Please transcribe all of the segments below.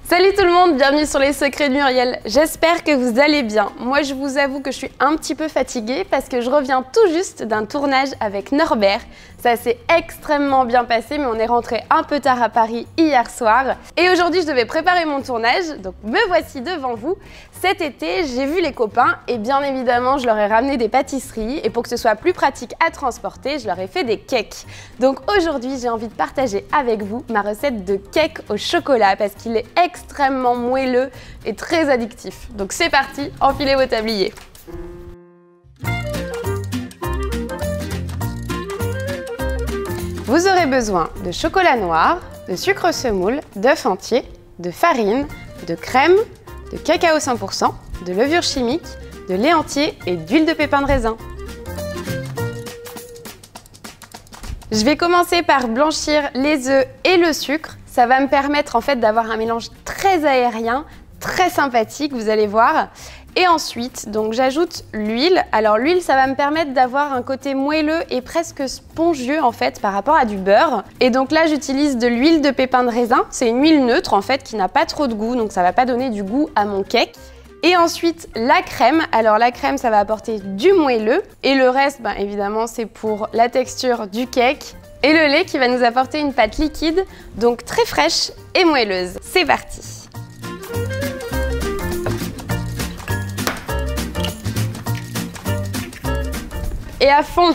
Salut tout le monde, bienvenue sur les secrets de Muriel. J'espère que vous allez bien. Moi je vous avoue que je suis un petit peu fatiguée parce que je reviens tout juste d'un tournage avec Norbert. Ça s'est extrêmement bien passé mais on est rentré un peu tard à Paris hier soir. Et aujourd'hui je devais préparer mon tournage, donc me voici devant vous. Cet été j'ai vu les copains et bien évidemment je leur ai ramené des pâtisseries et pour que ce soit plus pratique à transporter, je leur ai fait des cakes. Donc aujourd'hui j'ai envie de partager avec vous ma recette de cake au chocolat parce qu'il est extrêmement moelleux et très addictif. Donc c'est parti, enfilez vos tabliers. Vous aurez besoin de chocolat noir, de sucre semoule, d'œufs entiers, de farine, de crème, de cacao 100%, de levure chimique, de lait entier et d'huile de pépins de raisin. Je vais commencer par blanchir les œufs et le sucre. Ça va me permettre en fait d'avoir un mélange très aérien, très sympathique, vous allez voir. Et ensuite, donc j'ajoute l'huile. Alors l'huile, ça va me permettre d'avoir un côté moelleux et presque spongieux en fait par rapport à du beurre. Et donc là, j'utilise de l'huile de pépins de raisin. C'est une huile neutre en fait qui n'a pas trop de goût, donc ça va pas donner du goût à mon cake. Et ensuite, la crème. Alors la crème, ça va apporter du moelleux. Et le reste, ben, évidemment, c'est pour la texture du cake. Et le lait qui va nous apporter une pâte liquide, donc très fraîche et moelleuse. C'est parti! Et à fond!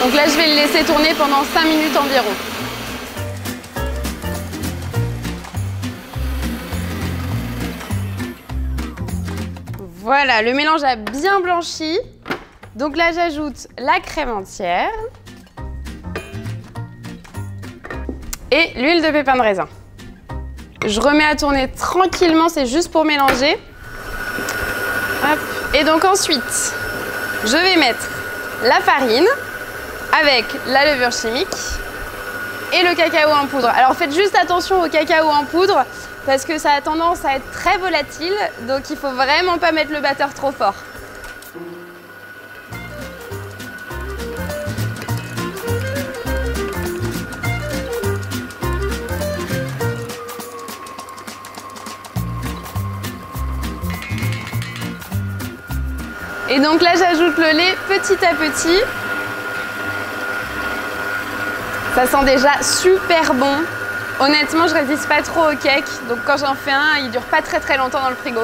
Donc là, je vais le laisser tourner pendant 5 minutes environ. Voilà, le mélange a bien blanchi. Donc là, j'ajoute la crème entière et l'huile de pépins de raisin. Je remets à tourner tranquillement, c'est juste pour mélanger. Hop. Et donc ensuite, je vais mettre la farine avec la levure chimique et le cacao en poudre. Alors faites juste attention au cacao en poudre parce que ça a tendance à être très volatile, donc il faut vraiment pas mettre le batteur trop fort. Et donc là, j'ajoute le lait petit à petit. Ça sent déjà super bon. Honnêtement, je résiste pas trop au cake, donc quand j'en fais un, il dure pas très longtemps dans le frigo.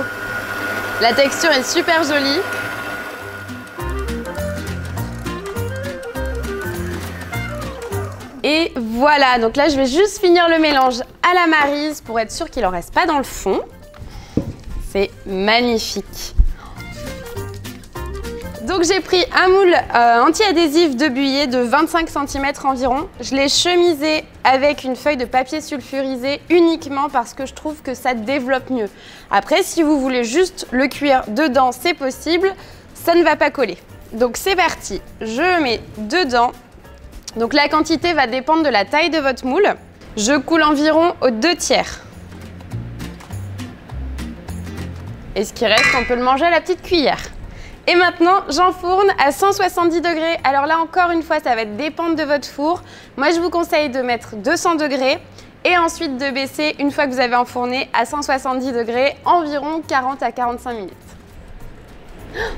La texture est super jolie. Et voilà, donc là, je vais juste finir le mélange à la Maryse pour être sûr qu'il en reste pas dans le fond. C'est magnifique. Donc j'ai pris un moule anti-adhésif de buée de 25 cm environ. Je l'ai chemisé avec une feuille de papier sulfurisé uniquement parce que je trouve que ça développe mieux. Après, si vous voulez juste le cuire dedans, c'est possible, ça ne va pas coller. Donc c'est parti, je mets dedans. Donc la quantité va dépendre de la taille de votre moule. Je coule environ aux 2/3. Et ce qui reste, on peut le manger à la petite cuillère. Et maintenant, j'enfourne à 170 degrés. Alors là, encore une fois, ça va dépendre de votre four. Moi, je vous conseille de mettre 200 degrés et ensuite de baisser une fois que vous avez enfourné à 170 degrés, environ 40 à 45 minutes.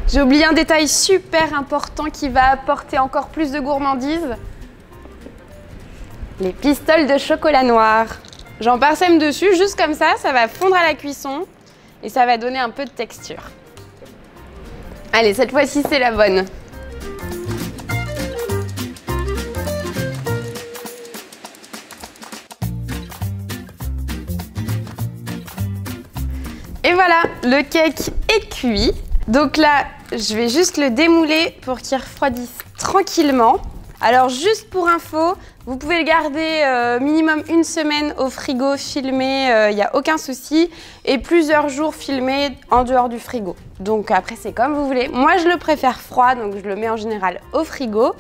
J'ai oublié un détail super important qui va apporter encore plus de gourmandise. Les pistoles de chocolat noir. J'en parsème dessus, juste comme ça va fondre à la cuisson et ça va donner un peu de texture. Allez, cette fois-ci, c'est la bonne. Et voilà, le cake est cuit. Donc là, je vais juste le démouler pour qu'il refroidisse tranquillement. Alors juste pour info, vous pouvez le garder minimum 1 semaine au frigo filmé, il n'y a aucun souci. Et plusieurs jours filmés en dehors du frigo. Donc après c'est comme vous voulez. Moi je le préfère froid, donc je le mets en général au frigo.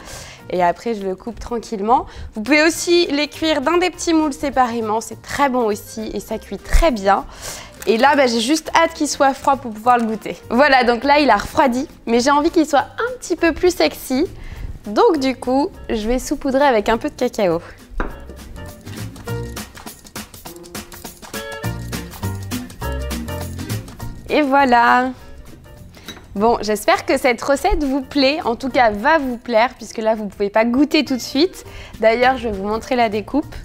Et après je le coupe tranquillement. Vous pouvez aussi les cuire dans des petits moules séparément, c'est très bon aussi et ça cuit très bien. Et là, j'ai juste hâte qu'il soit froid pour pouvoir le goûter. Voilà, donc là, il a refroidi, mais j'ai envie qu'il soit un petit peu plus sexy. Donc du coup, je vais saupoudrer avec un peu de cacao. Et voilà! Bon, j'espère que cette recette vous plaît, en tout cas va vous plaire, puisque là vous ne pouvez pas goûter tout de suite. D'ailleurs, je vais vous montrer la découpe.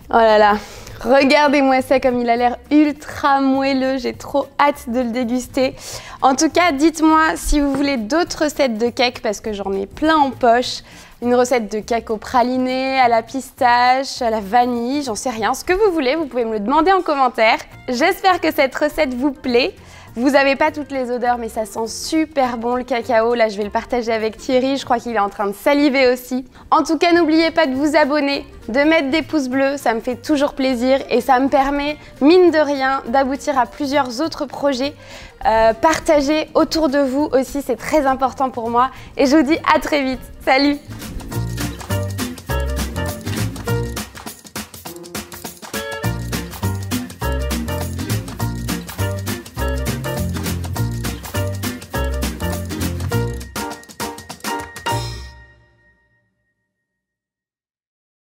Oh là là, regardez-moi ça comme il a l'air ultra moelleux, j'ai trop hâte de le déguster. En tout cas, dites-moi si vous voulez d'autres recettes de cake parce que j'en ai plein en poche. Une recette de cake au praliné, à la pistache, à la vanille, j'en sais rien. Ce que vous voulez, vous pouvez me le demander en commentaire. J'espère que cette recette vous plaît. Vous n'avez pas toutes les odeurs, mais ça sent super bon le cacao. Là, je vais le partager avec Thierry. Je crois qu'il est en train de saliver aussi. En tout cas, n'oubliez pas de vous abonner, de mettre des pouces bleus. Ça me fait toujours plaisir et ça me permet, mine de rien, d'aboutir à plusieurs autres projets. Partagez autour de vous aussi, c'est très important pour moi. Et je vous dis à très vite. Salut!